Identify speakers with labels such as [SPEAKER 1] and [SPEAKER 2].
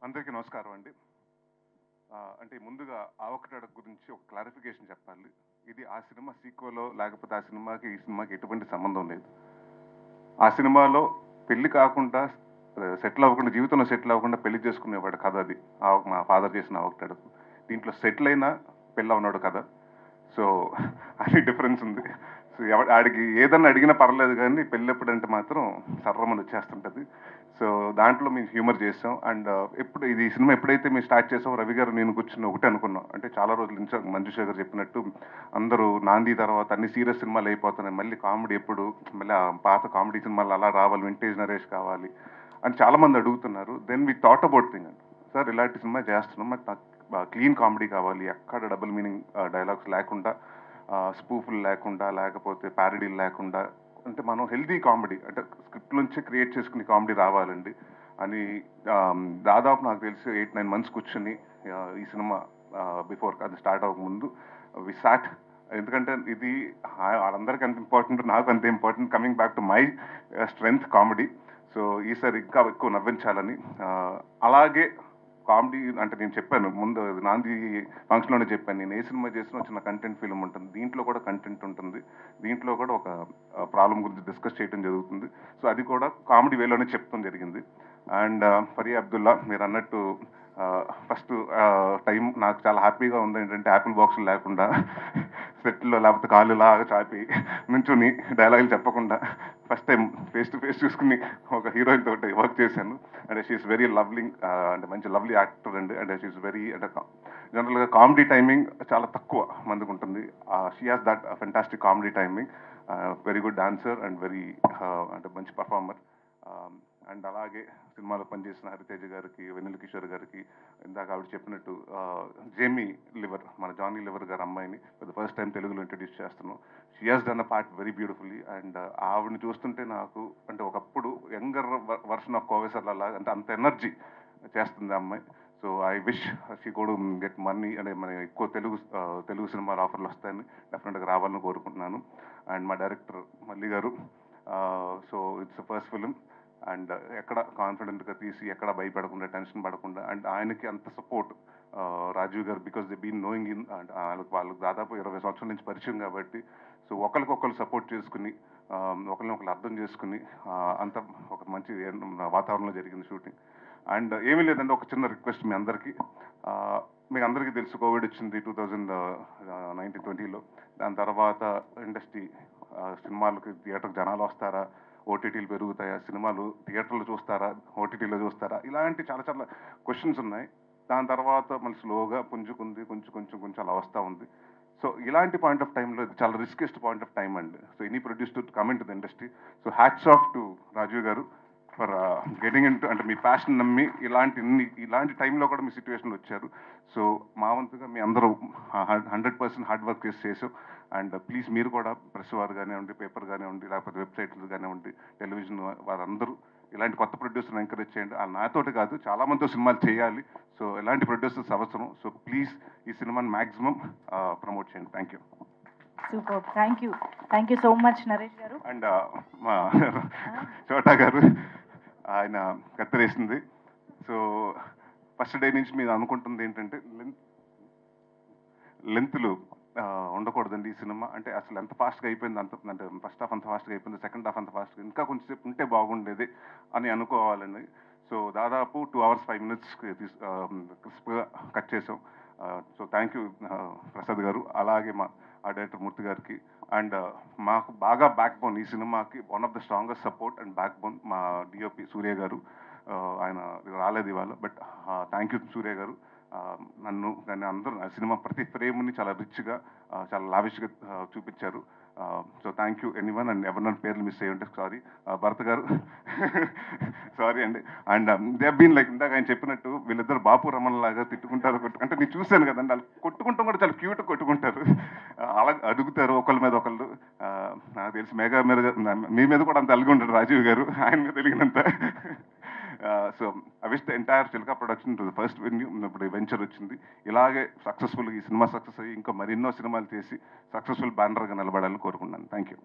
[SPEAKER 1] అందరికీ నమస్కారం అండి. అంటే ముందుగా 'ఆవకటడ' గురించి ఒక క్లారిఫికేషన్ చెప్పాలి. ఇది ఆ సినిమా సీక్వెలో లేకపోతే ఆ సినిమాకి, ఈ సినిమాకి ఎటువంటి సంబంధం లేదు. ఆ సినిమాలో పెళ్లి కాకుండా సెటిల్ అవ్వకుండా, జీవితంలో సెటిల్ అవ్వకుండా పెళ్లి చేసుకునేవాడు కథ అది. మా ఫాదర్ చేసిన 'ఆవకటడ'కు. దీంట్లో సెటిల్ అయినా పెళ్ళవనోడు కథ. సో అది డిఫరెన్స్ ఉంది. సో ఆడికి ఏదన్నా అడిగినా పర్లేదు కానీ పెళ్ళెప్పుడంటే మాత్రం సర్రమని వచ్చేస్తుంటది. సో దాంట్లో మేము హ్యూమర్ చేసాం. అండ్ ఎప్పుడు ఇది సినిమా ఎప్పుడైతే మేము స్టార్ట్ చేసాం, రవి గారు నేను కూర్చుని ఒకటే అనుకున్నాం. అంటే చాలా రోజుల నుంచి మంజుష గారు చెప్పినట్టు అందరూ 'నాంది' తర్వాత అన్ని సీరియస్ సినిమాలు అయిపోతున్నాయి. మళ్ళీ కామెడీ ఎప్పుడు, మళ్ళీ ఆ పాత కామెడీ సినిమాలు అలా రావాలి, వింటేజ్ నరేష్ కావాలి అని చాలా మంది అడుగుతున్నారు. Then we thought about thing అండి. సార్ ఇలాంటి సినిమా చేస్తున్నాం, నాకు క్లీన్ కామెడీ కావాలి, ఎక్కడ డబుల్ మీనింగ్ డైలాగ్స్ లేకుండా, స్పూఫులు లేకుండా, లేకపోతే ప్యారడీలు లేకుండా, అంటే మనం హెల్దీ కామెడీ అంటే స్క్రిప్ట్ నుంచి క్రియేట్ చేసుకునే కామెడీ రావాలండి అని దాదాపు నాకు తెలిసి 8-9 మంత్స్ కూర్చొని ఈ సినిమా బిఫోర్ అది స్టార్ట్ అవ్వకముందు వి సాట్. ఎందుకంటే ఇది వాళ్ళందరికీ అంత ఇంపార్టెంట్, నాకు అంత important, coming back to my strength comedy. So ఈసారి ఇంకా ఎక్కువ నవ్వించాలని, అలాగే కామెడీ అంటే నేను చెప్పాను ముందు 'నాంది' ఫంక్షన్లోనే చెప్పాను. నేను ఏ సినిమా చేసినా చిన్న కంటెంట్ ఫిల్మ్ ఉంటుంది, దీంట్లో కూడా కంటెంట్ ఉంటుంది, దీంట్లో కూడా ఒక ప్రాబ్లం గురించి డిస్కస్ చేయడం జరుగుతుంది. సో అది కూడా కామెడీ వేలోనే చెప్తాం జరిగింది. అండ్ ఫరియా అబ్దుల్లా మీరు అన్నట్టు ఫస్ట్ టైం నాకు చాలా హ్యాపీగా ఉంది. ఏంటంటే యాపిల్ బాక్సులు లేకుండా సెట్లో లేకపోతే కాళ్ళు లాగా చాపి నుంచుని డైలాగులు చెప్పకుండా first time face to face చూసుకుని ఒక హీరోయిన్ తోటి వర్క్ చేశాను. అండ్ షీఈస్ వెరీ లవ్లీ, అంటే మంచి లవ్లీ యాక్టర్ అండి. అండ్ షీఈస్ వెరీ అంటే జనరల్గా కామెడీ టైమింగ్ చాలా తక్కువ మందికి ఉంటుంది. She has that fantastic comedy timing, very good dancer and very అంటే మంచి పర్ఫార్మర్. అండ్ అలాగే సినిమాలో పనిచేసిన హరితేజ గారికి, వెన్నెల కిషోర్ గారికి, ఇందాక ఆవిడ చెప్పినట్టు జేమీ లివర్, మన జానీ లివర్ గారి అమ్మాయిని ఫర్ ద ఫస్ట్ టైం తెలుగులో ఇంట్రడ్యూస్ చేస్తున్నాం. She has done a part very beautifully. And ఆవిడని చూస్తుంటే నాకు అంటే ఒకప్పుడు యంగర్ వర్షన్ ఆఫ్ కోవేసర్ లాగా అంటే అంత ఎనర్జీ చేస్తుంది ఆ అమ్మాయి. సో ఐ విష్ షీ కూడా గెట్ మనీ, అంటే మన ఎక్కువ తెలుగు సినిమాలు ఆఫర్లు వస్తాయని డెఫినెట్గా రావాలని కోరుకుంటున్నాను. అండ్ మా డైరెక్టర్ మల్లి గారు, so it's first film and ఎక్కడ కాన్ఫిడెంట్గా తీసి ఎక్కడ భయపడకుండా, టెన్షన్ పడకుండా, అండ్ ఆయనకి అంత సపోర్ట్ రాజీవ్ గారు, because they been knowing in, అంటే వాళ్ళకి దాదాపు 20 సంవత్సరాల నుంచి పరిచయం కాబట్టి, సో ఒకరికొకరు సపోర్ట్ చేసుకుని, ఒకరిని అర్థం చేసుకుని, అంత ఒక మంచి వాతావరణంలో జరిగింది షూటింగ్. అండ్ ఏమీ లేదండి, ఒక చిన్న రిక్వెస్ట్ మీ అందరికీ. మీకు అందరికీ తెలుసు కోవిడ్ వచ్చింది 2019-20లో. దాని తర్వాత ఇండస్ట్రీ సినిమాలకి థియేటర్కి జనాలు వస్తారా, ఓటీటీలు పెరుగుతాయా, సినిమాలు థియేటర్లు చూస్తారా, ఓటీటీలో చూస్తారా, ఇలాంటి చాలా చాలా క్వశ్చన్స్ ఉన్నాయి. దాని తర్వాత మళ్ళీ స్లోగా పుంజుకుంది, కొంచెం అలా వస్తూ ఉంది. సో ఇలాంటి పాయింట్ ఆఫ్ టైంలో ఇది చాలా రిస్కెస్ట్ పాయింట్ ఆఫ్ టైం అండి. So any produce to come in to the industry. So hats off to Rajiv గారు ఫర్ గెటింగ్ ఇన్ టు, అంటే మీ ప్యాషన్ నమ్మి ఇలాంటి టైంలో కూడా మీ సిచ్యువేషన్లో వచ్చారు. సో మా వంతుగా మీ అందరూ 100% హార్డ్ వర్క్ చేసాం. అండ్ ప్లీజ్ మీరు కూడా ప్రెస్ వారు కానివ్వండి, పేపర్ కానివ్వండి, లేకపోతే వెబ్సైట్లు కానివ్వండి, టెలివిజన్ వారందరూ ఇలాంటి కొత్త ప్రొడ్యూసర్ని ఎంకరేజ్ చేయండి. నాతోటి కాదు, చాలా మందితో సినిమాలు చేయాలి. సో ఇలాంటి ప్రొడ్యూసర్స్ అవసరం. సో ప్లీజ్ ఈ సినిమాని మ్యాక్సిమం ప్రమోట్ చేయండి. Thank you.
[SPEAKER 2] Super, thank you so much Naresh గారు.
[SPEAKER 1] అండ్ మా చోటా గారు, ఆయన కత్తిరేసింది. సో ఫస్ట్ డే నుంచి మీరు అనుకుంటుంది ఏంటంటే లెంత్లు ఉండకూడదండి ఈ సినిమా. అంటే అసలు ఎంత ఫాస్ట్గా అయిపోయింది, అంటే ఫస్ట్ హాఫ్ అంత ఫాస్ట్గా అయిపోయింది, సెకండ్ హాఫ్ అంత ఫాస్ట్గా, ఇంకా కొంచెంసేపు ఉంటే బాగుండేది అని అనుకోవాలండి. సో దాదాపు 2 hours 5 minutes క్రిస్ప్గా కట్ చేసాం. సో థ్యాంక్ యూ ప్రసాద్ గారు, అలాగే మా డైరెక్టర్ మూర్తి గారికి. అండ్ మాకు బాగా బ్యాక్ బోన్ ఈ సినిమాకి, one of the strongest support and back bone మా డిఓపి సూర్య గారు. ఆయన రాలేదు ఇవాళ, బట్ థ్యాంక్ యూ సూర్య గారు. నన్ను కానీ అందరూ సినిమా ప్రతి ఫ్రేమ్ని చాలా రిచ్గా, చాలా లావిష్గా చూపించారు. So thank you anyone. And ఎవరినైనా పేర్లు మిస్ అయ్యి ఉంటే సారీ. భరత్ గారు సారీ అండి. అండ్ దే బీన్ లైక్ ఇందాక ఆయన చెప్పినట్టు వీళ్ళిద్దరు బాపు రమణ లాగా తిట్టుకుంటారు, అంటే నేను చూశాను కదండి, వాళ్ళు కొట్టుకుంటాం కూడా చాలా క్యూట్గా కొట్టుకుంటారు, అలా అడుగుతారు ఒకళ్ళ మీద ఒకళ్ళు. నాకు తెలిసి మేఘా మీద, మీ మీద కూడా అంత అలిగి ఉంటాడు రాజీవ్ గారు, ఆయన మీద తెలిగినంత. So I wish the entire Chilka production to the first venue. ఇప్పుడు వెంచర్ వచ్చింది, ఇలాగే సక్సెస్ఫుల్గా ఈ సినిమా సక్సెస్ అయ్యి ఇంకా మరెన్నో సినిమాలు చేసి సక్సెస్ఫుల్ బ్యానర్గా నిలబడాలని కోరుకున్నాను. Thank you.